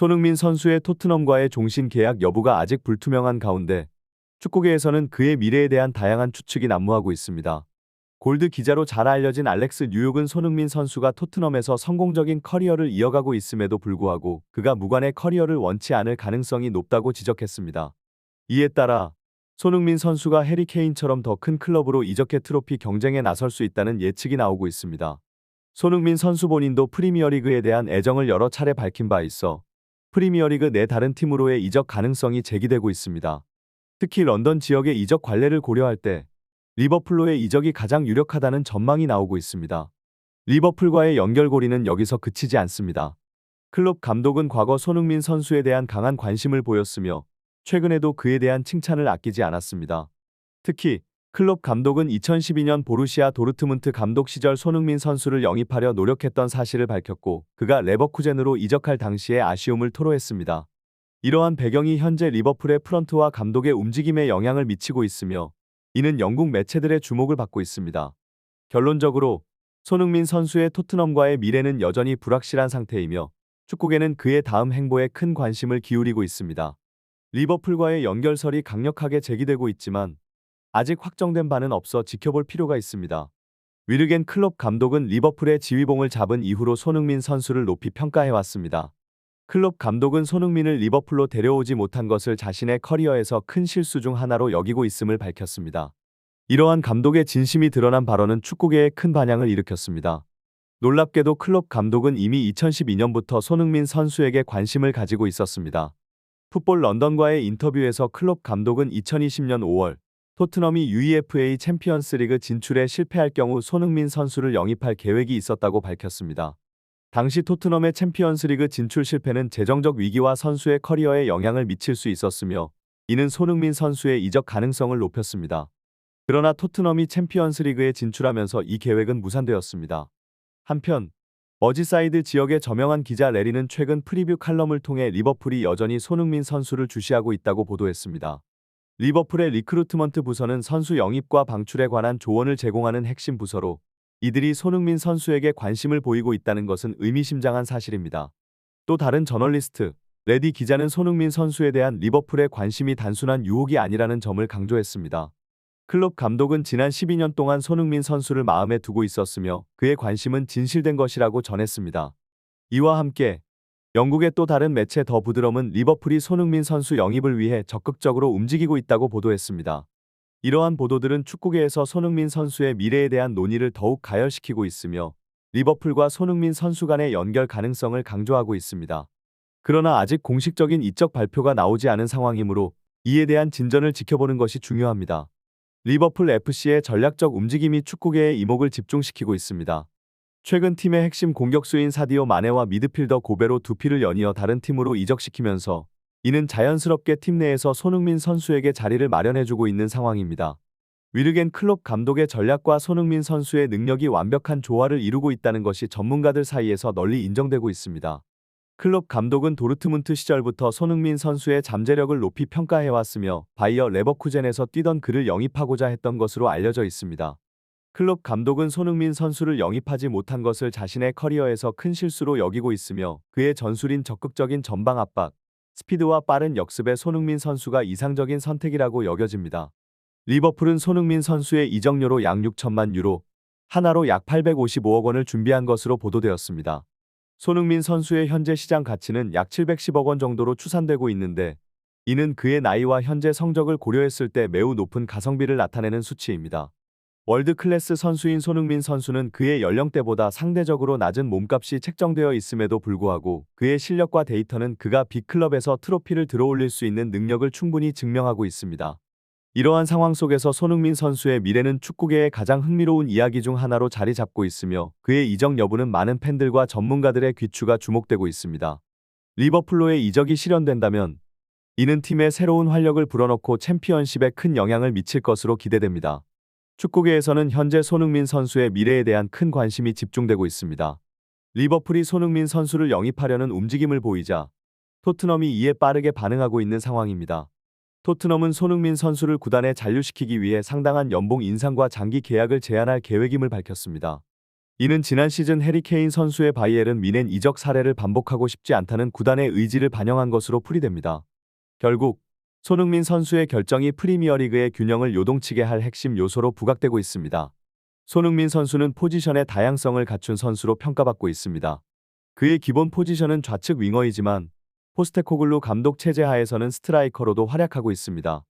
손흥민 선수의 토트넘과의 종신 계약 여부가 아직 불투명한 가운데 축구계에서는 그의 미래에 대한 다양한 추측이 난무하고 있습니다. 골드 기자로 잘 알려진 알렉스 뉴욕은 손흥민 선수가 토트넘에서 성공적인 커리어를 이어가고 있음에도 불구하고 그가 무관의 커리어를 원치 않을 가능성이 높다고 지적했습니다. 이에 따라 손흥민 선수가 해리 케인처럼 더 큰 클럽으로 이적해 트로피 경쟁에 나설 수 있다는 예측이 나오고 있습니다. 손흥민 선수 본인도 프리미어리그에 대한 애정을 여러 차례 밝힌 바 있어 프리미어리그 내 다른 팀으로의 이적 가능성이 제기되고 있습니다. 특히 런던 지역의 이적 관례를 고려할 때 리버풀로의 이적이 가장 유력하다는 전망이 나오고 있습니다. 리버풀과의 연결고리는 여기서 그치지 않습니다. 클롭 감독은 과거 손흥민 선수에 대한 강한 관심을 보였으며 최근에도 그에 대한 칭찬을 아끼지 않았습니다. 특히 클롭 감독은 2012년 보루시아 도르트문트 감독 시절 손흥민 선수를 영입하려 노력했던 사실을 밝혔고 그가 레버쿠젠으로 이적할 당시에 아쉬움을 토로했습니다. 이러한 배경이 현재 리버풀의 프런트와 감독의 움직임에 영향을 미치고 있으며 이는 영국 매체들의 주목을 받고 있습니다. 결론적으로 손흥민 선수의 토트넘과의 미래는 여전히 불확실한 상태이며 축구계는 그의 다음 행보에 큰 관심을 기울이고 있습니다. 리버풀과의 연결설이 강력하게 제기되고 있지만 아직 확정된 바는 없어 지켜볼 필요가 있습니다. 위르겐 클롭 감독은 리버풀의 지휘봉을 잡은 이후로 손흥민 선수를 높이 평가해왔습니다. 클롭 감독은 손흥민을 리버풀로 데려오지 못한 것을 자신의 커리어에서 큰 실수 중 하나로 여기고 있음을 밝혔습니다. 이러한 감독의 진심이 드러난 발언은 축구계에 큰 반향을 일으켰습니다. 놀랍게도 클롭 감독은 이미 2012년부터 손흥민 선수에게 관심을 가지고 있었습니다. 풋볼 런던과의 인터뷰에서 클롭 감독은 2020년 5월 토트넘이 UEFA 챔피언스리그 진출에 실패할 경우 손흥민 선수를 영입할 계획이 있었다고 밝혔습니다. 당시 토트넘의 챔피언스리그 진출 실패는 재정적 위기와 선수의 커리어에 영향을 미칠 수 있었으며 이는 손흥민 선수의 이적 가능성을 높였습니다. 그러나 토트넘이 챔피언스리그에 진출하면서 이 계획은 무산되었습니다. 한편 머지사이드 지역의 저명한 기자 레리는 최근 프리뷰 칼럼을 통해 리버풀이 여전히 손흥민 선수를 주시하고 있다고 보도했습니다. 리버풀의 리크루트먼트 부서는 선수 영입과 방출에 관한 조언을 제공하는 핵심 부서로 이들이 손흥민 선수에게 관심을 보이고 있다는 것은 의미심장한 사실입니다. 또 다른 저널리스트 레디 기자는 손흥민 선수에 대한 리버풀의 관심이 단순한 유혹이 아니라는 점을 강조했습니다. 클롭 감독은 지난 12년 동안 손흥민 선수를 마음에 두고 있었으며 그의 관심은 진실된 것이라고 전했습니다. 이와 함께 영국의 또 다른 매체 더 부드럼은 리버풀이 손흥민 선수 영입을 위해 적극적으로 움직이고 있다고 보도했습니다. 이러한 보도들은 축구계에서 손흥민 선수의 미래에 대한 논의를 더욱 가열시키고 있으며 리버풀과 손흥민 선수 간의 연결 가능성을 강조하고 있습니다. 그러나 아직 공식적인 이적 발표가 나오지 않은 상황이므로 이에 대한 진전을 지켜보는 것이 중요합니다. 리버풀 FC의 전략적 움직임이 축구계의 이목을 집중시키고 있습니다. 최근 팀의 핵심 공격수인 사디오 마네와 미드필더 고베로 두 필을 연이어 다른 팀으로 이적시키면서 이는 자연스럽게 팀 내에서 손흥민 선수에게 자리를 마련해주고 있는 상황입니다. 위르겐 클롭 감독의 전략과 손흥민 선수의 능력이 완벽한 조화를 이루고 있다는 것이 전문가들 사이에서 널리 인정되고 있습니다. 클롭 감독은 도르트문트 시절부터 손흥민 선수의 잠재력을 높이 평가해왔으며 바이어 레버쿠젠에서 뛰던 그를 영입하고자 했던 것으로 알려져 있습니다. 클롭 감독은 손흥민 선수를 영입하지 못한 것을 자신의 커리어에서 큰 실수로 여기고 있으며 그의 전술인 적극적인 전방 압박, 스피드와 빠른 역습에 손흥민 선수가 이상적인 선택이라고 여겨집니다. 리버풀은 손흥민 선수의 이적료로 약 6천만 유로, 하나로 약 855억 원을 준비한 것으로 보도되었습니다. 손흥민 선수의 현재 시장 가치는 약 710억 원 정도로 추산되고 있는데 이는 그의 나이와 현재 성적을 고려했을 때 매우 높은 가성비를 나타내는 수치입니다. 월드클래스 선수인 손흥민 선수는 그의 연령대보다 상대적으로 낮은 몸값이 책정되어 있음에도 불구하고 그의 실력과 데이터는 그가 빅클럽에서 트로피를 들어올릴 수 있는 능력을 충분히 증명하고 있습니다. 이러한 상황 속에서 손흥민 선수의 미래는 축구계의 가장 흥미로운 이야기 중 하나로 자리 잡고 있으며 그의 이적 여부는 많은 팬들과 전문가들의 귀추가 주목되고 있습니다. 리버풀로의 이적이 실현된다면 이는 팀의 새로운 활력을 불어넣고 챔피언십에 큰 영향을 미칠 것으로 기대됩니다. 축구계에서는 현재 손흥민 선수의 미래에 대한 큰 관심이 집중되고 있습니다. 리버풀이 손흥민 선수를 영입하려는 움직임을 보이자 토트넘이 이에 빠르게 반응하고 있는 상황입니다. 토트넘은 손흥민 선수를 구단에 잔류시키기 위해 상당한 연봉 인상과 장기 계약을 제안할 계획임을 밝혔습니다. 이는 지난 시즌 해리 케인 선수의 바이에른 뮌헨 이적 사례를 반복하고 싶지 않다는 구단의 의지를 반영한 것으로 풀이됩니다. 결국 손흥민 선수의 결정이 프리미어리그의 균형을 요동치게 할 핵심 요소로 부각되고 있습니다. 손흥민 선수는 포지션의 다양성을 갖춘 선수로 평가받고 있습니다. 그의 기본 포지션은 좌측 윙어이지만 포스테코글루 감독 체제 하에서는 스트라이커로도 활약하고 있습니다.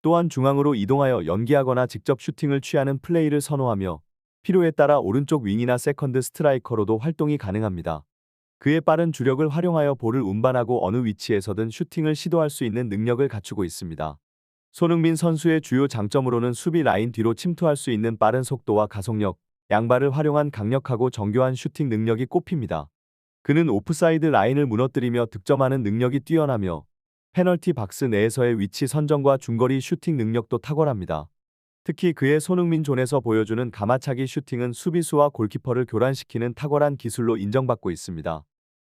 또한 중앙으로 이동하여 연기하거나 직접 슈팅을 취하는 플레이를 선호하며 필요에 따라 오른쪽 윙이나 세컨드 스트라이커로도 활동이 가능합니다. 그의 빠른 주력을 활용하여 볼을 운반하고 어느 위치에서든 슈팅을 시도할 수 있는 능력을 갖추고 있습니다. 손흥민 선수의 주요 장점으로는 수비 라인 뒤로 침투할 수 있는 빠른 속도와 가속력, 양발을 활용한 강력하고 정교한 슈팅 능력이 꼽힙니다. 그는 오프사이드 라인을 무너뜨리며 득점하는 능력이 뛰어나며 페널티 박스 내에서의 위치 선정과 중거리 슈팅 능력도 탁월합니다. 특히 그의 손흥민 존에서 보여주는 가마차기 슈팅은 수비수와 골키퍼를 교란시키는 탁월한 기술로 인정받고 있습니다.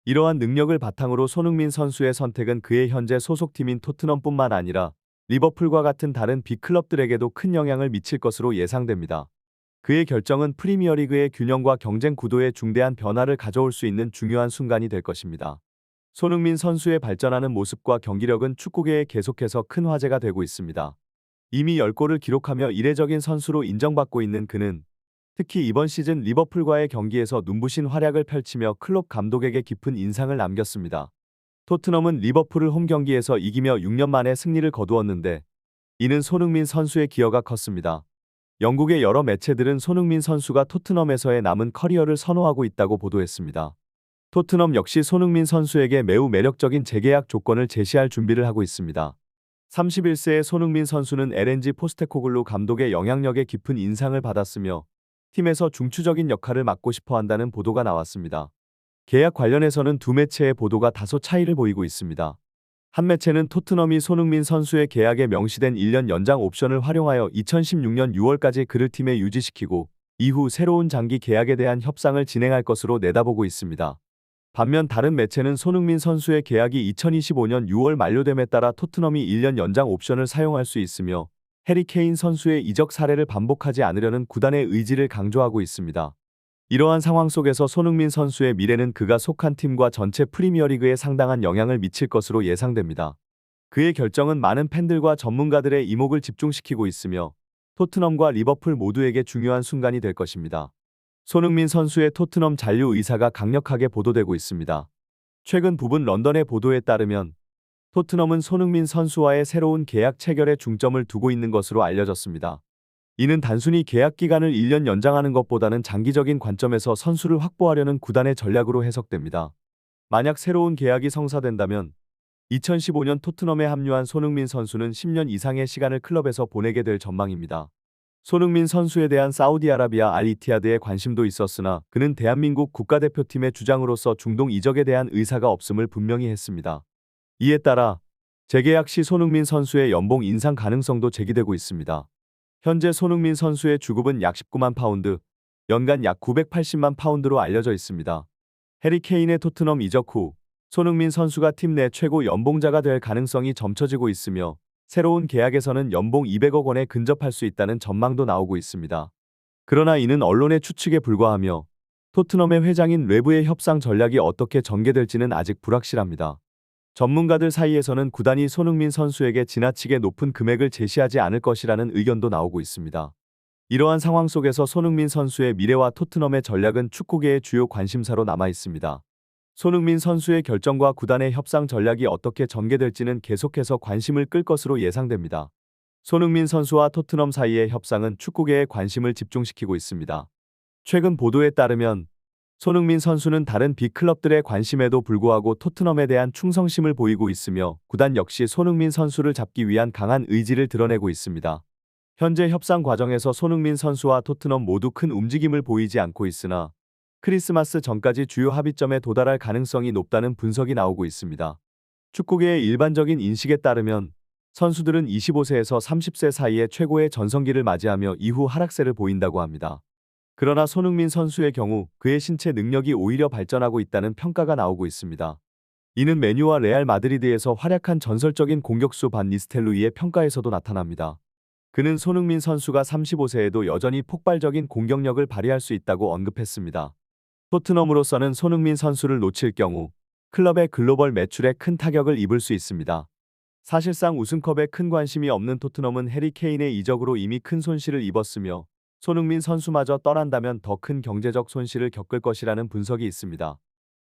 이러한 능력을 바탕으로 손흥민 선수의 선택은 그의 현재 소속팀인 토트넘뿐만 아니라 리버풀과 같은 다른 빅클럽들에게도 큰 영향을 미칠 것으로 예상됩니다. 그의 결정은 프리미어리그의 균형과 경쟁 구도에 중대한 변화를 가져올 수 있는 중요한 순간이 될 것입니다. 손흥민 선수의 발전하는 모습과 경기력은 축구계에 계속해서 큰 화제가 되고 있습니다. 이미 10골을 기록하며 이례적인 선수로 인정받고 있는 그는 특히 이번 시즌 리버풀과의 경기에서 눈부신 활약을 펼치며 클롭 감독에게 깊은 인상을 남겼습니다. 토트넘은 리버풀을 홈 경기에서 이기며 6년 만에 승리를 거두었는데 이는 손흥민 선수의 기여가 컸습니다. 영국의 여러 매체들은 손흥민 선수가 토트넘에서의 남은 커리어를 선호하고 있다고 보도했습니다. 토트넘 역시 손흥민 선수에게 매우 매력적인 재계약 조건을 제시할 준비를 하고 있습니다. 31세의 손흥민 선수는 LNG 포스테코글루 감독의 영향력에 깊은 인상을 받았으며 팀에서 중추적인 역할을 맡고 싶어 한다는 보도가 나왔습니다. 계약 관련해서는 두 매체의 보도가 다소 차이를 보이고 있습니다. 한 매체는 토트넘이 손흥민 선수의 계약에 명시된 1년 연장 옵션을 활용하여 2016년 6월까지 그를 팀에 유지시키고 이후 새로운 장기 계약에 대한 협상을 진행할 것으로 내다보고 있습니다. 반면 다른 매체는 손흥민 선수의 계약이 2025년 6월 만료됨에 따라 토트넘이 1년 연장 옵션을 사용할 수 있으며 해리 케인 선수의 이적 사례를 반복하지 않으려는 구단의 의지를 강조하고 있습니다. 이러한 상황 속에서 손흥민 선수의 미래는 그가 속한 팀과 전체 프리미어리그에 상당한 영향을 미칠 것으로 예상됩니다. 그의 결정은 많은 팬들과 전문가들의 이목을 집중시키고 있으며 토트넘과 리버풀 모두에게 중요한 순간이 될 것입니다. 손흥민 선수의 토트넘 잔류 의사가 강력하게 보도되고 있습니다. 최근 부분 런던의 보도에 따르면 토트넘은 손흥민 선수와의 새로운 계약 체결에 중점을 두고 있는 것으로 알려졌습니다. 이는 단순히 계약 기간을 1년 연장하는 것보다는 장기적인 관점에서 선수를 확보하려는 구단의 전략으로 해석됩니다. 만약 새로운 계약이 성사된다면 2015년 토트넘에 합류한 손흥민 선수는 10년 이상의 시간을 클럽에서 보내게 될 전망입니다. 손흥민 선수에 대한 사우디아라비아 알이티하드의 관심도 있었으나 그는 대한민국 국가대표팀의 주장으로서 중동 이적에 대한 의사가 없음을 분명히 했습니다. 이에 따라 재계약 시 손흥민 선수의 연봉 인상 가능성도 제기되고 있습니다. 현재 손흥민 선수의 주급은 약 19만 파운드, 연간 약 980만 파운드로 알려져 있습니다. 해리 케인의 토트넘 이적 후 손흥민 선수가 팀 내 최고 연봉자가 될 가능성이 점쳐지고 있으며 새로운 계약에서는 연봉 200억 원에 근접할 수 있다는 전망도 나오고 있습니다. 그러나 이는 언론의 추측에 불과하며 토트넘의 회장인 레브의 협상 전략이 어떻게 전개될지는 아직 불확실합니다. 전문가들 사이에서는 구단이 손흥민 선수에게 지나치게 높은 금액을 제시하지 않을 것이라는 의견도 나오고 있습니다. 이러한 상황 속에서 손흥민 선수의 미래와 토트넘의 전략은 축구계의 주요 관심사로 남아 있습니다. 손흥민 선수의 결정과 구단의 협상 전략이 어떻게 전개될지는 계속해서 관심을 끌 것으로 예상됩니다. 손흥민 선수와 토트넘 사이의 협상은 축구계의 관심을 집중시키고 있습니다. 최근 보도에 따르면 손흥민 선수는 다른 빅클럽들의 관심에도 불구하고 토트넘에 대한 충성심을 보이고 있으며 구단 역시 손흥민 선수를 잡기 위한 강한 의지를 드러내고 있습니다. 현재 협상 과정에서 손흥민 선수와 토트넘 모두 큰 움직임을 보이지 않고 있으나 크리스마스 전까지 주요 합의점에 도달할 가능성이 높다는 분석이 나오고 있습니다. 축구계의 일반적인 인식에 따르면 선수들은 25세에서 30세 사이에 최고의 전성기를 맞이하며 이후 하락세를 보인다고 합니다. 그러나 손흥민 선수의 경우 그의 신체 능력이 오히려 발전하고 있다는 평가가 나오고 있습니다. 이는 메뉴와 레알 마드리드에서 활약한 전설적인 공격수 반 니스텔루이의 평가에서도 나타납니다. 그는 손흥민 선수가 35세에도 여전히 폭발적인 공격력을 발휘할 수 있다고 언급했습니다. 토트넘으로서는 손흥민 선수를 놓칠 경우 클럽의 글로벌 매출에 큰 타격을 입을 수 있습니다. 사실상 우승컵에 큰 관심이 없는 토트넘은 해리 케인의 이적으로 이미 큰 손실을 입었으며 손흥민 선수마저 떠난다면 더 큰 경제적 손실을 겪을 것이라는 분석이 있습니다.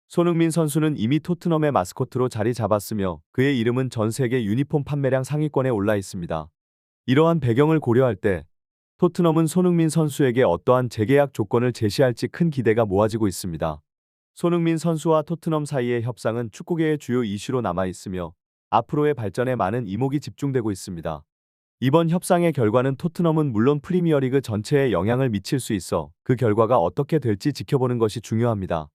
손흥민 선수는 이미 토트넘의 마스코트로 자리 잡았으며 그의 이름은 전 세계 유니폼 판매량 상위권에 올라 있습니다. 이러한 배경을 고려할 때 토트넘은 손흥민 선수에게 어떠한 재계약 조건을 제시할지 큰 기대가 모아지고 있습니다. 손흥민 선수와 토트넘 사이의 협상은 축구계의 주요 이슈로 남아 있으며 앞으로의 발전에 많은 이목이 집중되고 있습니다. 이번 협상의 결과는 토트넘은 물론 프리미어리그 전체에 영향을 미칠 수 있어 그 결과가 어떻게 될지 지켜보는 것이 중요합니다.